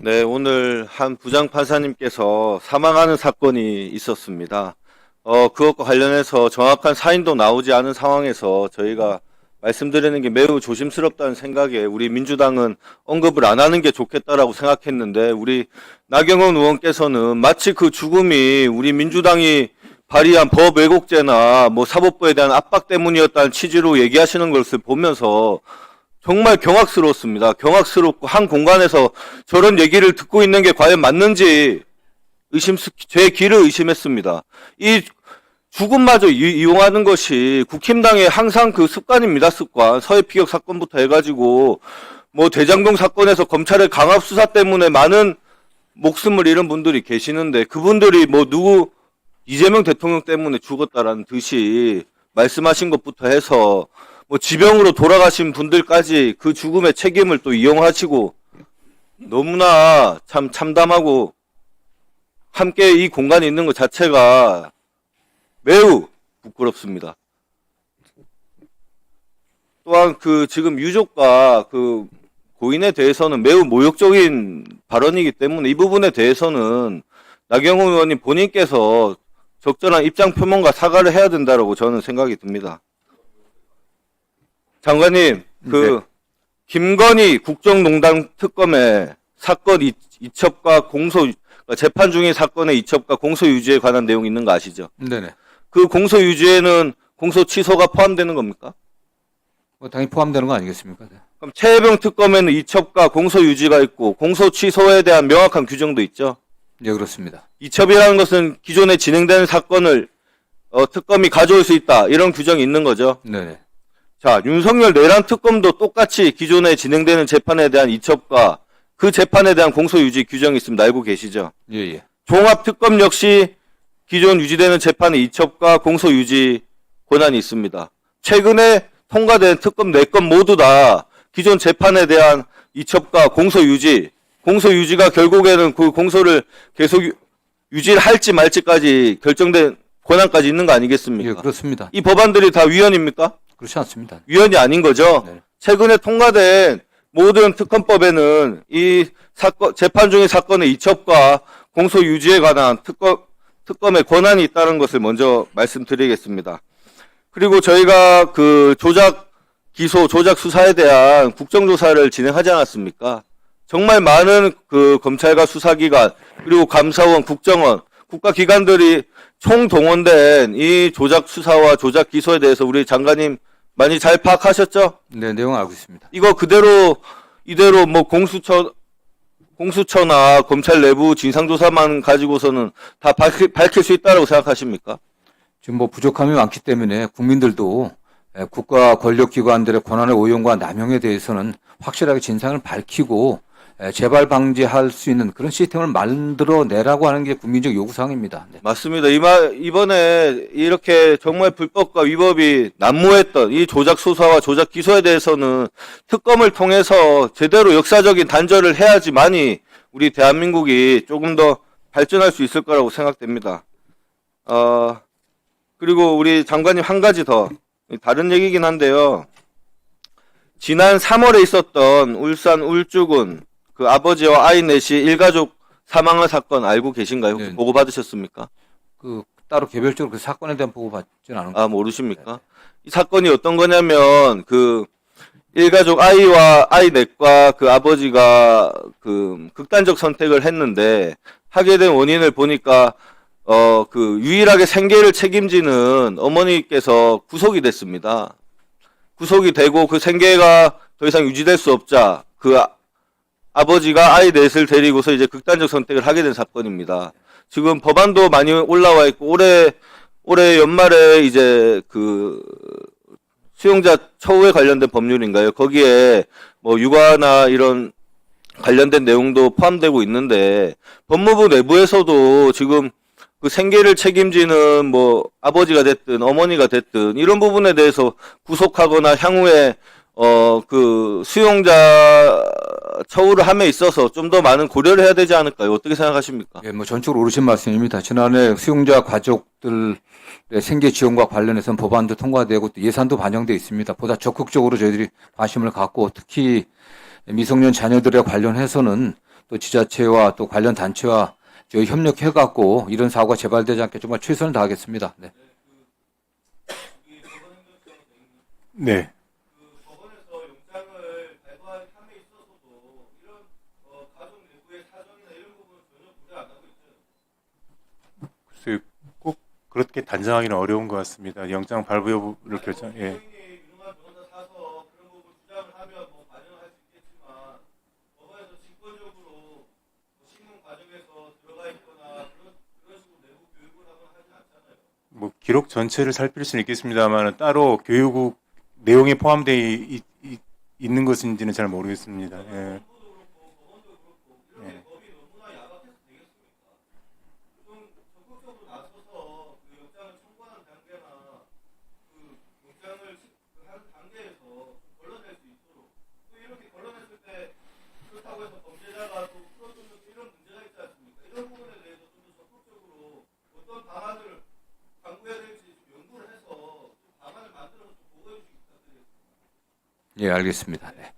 네, 오늘 한 부장판사님께서 사망하는 사건이 있었습니다. 그것과 관련해서 정확한 사인도 나오지 않은 상황에서 저희가 말씀드리는 게 매우 조심스럽다는 생각에 우리 민주당은 언급을 안 하는 게 좋겠다라고 생각했는데 우리 나경원 의원께서는 마치 그 죽음이 우리 민주당이 발의한 법 왜곡죄나 뭐 사법부에 대한 압박 때문이었다는 취지로 얘기하시는 것을 보면서 정말 경악스러웠습니다. 경악스럽고 한 공간에서 저런 얘기를 듣고 있는 게 과연 맞는지 제 귀를 의심했습니다. 이 죽음마저 이용하는 것이 국힘당의 항상 그 습관입니다. 습관. 서해피격 사건부터 해가지고 뭐 대장동 사건에서 검찰의 강압 수사 때문에 많은 목숨을 잃은 분들이 계시는데 그분들이 뭐 누구 이재명 대통령 때문에 죽었다라는 듯이 말씀하신 것부터 해서 뭐 지병으로 돌아가신 분들까지 그 죽음의 책임을 또 이용하시고 너무나 참 참담하고 함께 이 공간에 있는 것 자체가 매우 부끄럽습니다. 또한 그 지금 유족과 그 고인에 대해서는 매우 모욕적인 발언이기 때문에 이 부분에 대해서는 나경원 의원님 본인께서 적절한 입장 표명과 사과를 해야 된다고 저는 생각이 듭니다. 장관님, 네. 김건희 국정농단 특검의 사건 이첩과 공소, 재판 중인 사건의 이첩과 공소 유지에 관한 내용이 있는 거 아시죠? 네네. 그 공소 유지에는 공소 취소가 포함되는 겁니까? 뭐 당연히 포함되는 거 아니겠습니까? 네. 그럼 최혜병 특검에는 이첩과 공소 유지가 있고 공소 취소에 대한 명확한 규정도 있죠? 예, 그렇습니다. 이첩이라는 것은 기존에 진행되는 사건을 특검이 가져올 수 있다. 이런 규정이 있는 거죠. 네네. 자, 윤석열 내란 특검도 똑같이 기존에 진행되는 재판에 대한 이첩과 그 재판에 대한 공소유지 규정이 있습니다. 알고 계시죠? 예, 예. 종합특검 역시 기존 유지되는 재판의 이첩과 공소유지 권한이 있습니다. 최근에 통과된 특검 4건 모두 다 기존 재판에 대한 이첩과 공소유지가 결국에는 그 공소를 계속 유지를 할지 말지까지 결정된 권한까지 있는 거 아니겠습니까? 예, 그렇습니다. 이 법안들이 다 위헌입니까? 그렇지 않습니다. 위헌이 아닌 거죠. 네. 최근에 통과된 모든 특검법에는 이 사건, 재판 중인 사건의 이첩과 공소 유지에 관한 특검의 권한이 있다는 것을 먼저 말씀드리겠습니다. 그리고 저희가 그 조작 수사에 대한 국정조사를 진행하지 않았습니까? 정말 많은 그 검찰과 수사기관, 그리고 감사원, 국정원, 국가기관들이 총동원된 이 조작 수사와 조작 기소에 대해서 우리 장관님 많이 잘 파악하셨죠? 네, 내용 알고 있습니다. 이거 이대로 뭐 공수처나 검찰 내부 진상조사만 가지고서는 다 밝힐 수 있다고 생각하십니까? 지금 뭐 부족함이 많기 때문에 국민들도 국가 권력기관들의 권한의 오용과 남용에 대해서는 확실하게 진상을 밝히고 재발 방지할 수 있는 그런 시스템을 만들어내라고 하는 게 국민적 요구사항입니다. 네. 맞습니다. 이번에 이렇게 정말 불법과 위법이 난무했던 이 조작 수사와 조작 기소에 대해서는 특검을 통해서 제대로 역사적인 단절을 해야지만이 우리 대한민국이 조금 더 발전할 수 있을 거라고 생각됩니다. 그리고 우리 장관님 한 가지 더 다른 얘기긴 한데요. 지난 3월에 있었던 울산 울주군 그 아버지와 아이 넷이 일가족 사망한 사건 알고 계신가요? 네. 보고 받으셨습니까? 그 따로 개별적으로 그 사건에 대한 보고 받지는 않은 것 아, 모르십니까? 이 사건이 어떤 거냐면 그 일가족 아이와 아이 넷과 그 아버지가 그 극단적 선택을 했는데 하게 된 원인을 보니까 그 유일하게 생계를 책임지는 어머니께서 구속이 됐습니다. 구속이 되고 그 생계가 더 이상 유지될 수 없자 그 아버지가 아이 넷을 데리고서 이제 극단적 선택을 하게 된 사건입니다. 지금 법안도 많이 올라와 있고 올해 연말에 이제 그 수용자 처우에 관련된 법률인가요? 거기에 뭐 육아나 이런 관련된 내용도 포함되고 있는데 법무부 내부에서도 지금 그 생계를 책임지는 뭐 아버지가 됐든 어머니가 됐든 이런 부분에 대해서 구속하거나 향후에 그 수용자 처우를 함에 있어서 좀 더 많은 고려를 해야 되지 않을까요? 어떻게 생각하십니까? 예, 뭐 전적으로 옳으신 말씀입니다. 지난해 수용자 가족들의 생계 지원과 관련해서는 법안도 통과되고 또 예산도 반영되어 있습니다. 보다 적극적으로 저희들이 관심을 갖고 특히 미성년 자녀들에 관련해서는 또 지자체와 또 관련 단체와 저희 협력해갖고 이런 사고가 재발되지 않게 정말 최선을 다하겠습니다. 네. 네. 법원에서 영장을 발부한 함에 있어서도 이런 가족 내부의 사정이나 이런 부분은 전혀 고려 안 하고 있죠. 글쎄요, 꼭 그렇게 단정하기는 어려운 것 같습니다. 영장 발부 여부를 결정. 예. 본인이 유능한 변호사 사서 그런 부분 주장을 하면 뭐 반영할 수 있겠지만 법원에서 직권적으로 신문 과정에서 들어가 있거나 그런 식으로 내부 교육을 하거나 하진 않잖아요. 뭐 기록 전체를 살필 수는 있겠습니다만 따로 교육국 내용에 포함되어 있는 것인지는 잘 모르겠습니다. 예. 예. 법이 너무나 야박해서 되겠습니까? 좀 적극적으로 나서서 그 영장을 청구하는 단계나 그 영장을 하는 단계에서 걸러낼 수 있도록 또 이렇게 걸러냈을 때 그렇다고 해서 범죄자가 또 풀어주는 이런 문제가 있지 않습니까? 이런 부분에 대해서 좀 더 적극적으로 어떤 방안을 강구해야 될지 좀 연구를 해서 좀 방안을 만들어서 좀 보고해 주시기 부탁드리겠습니다. 예, 알겠습니다. 네.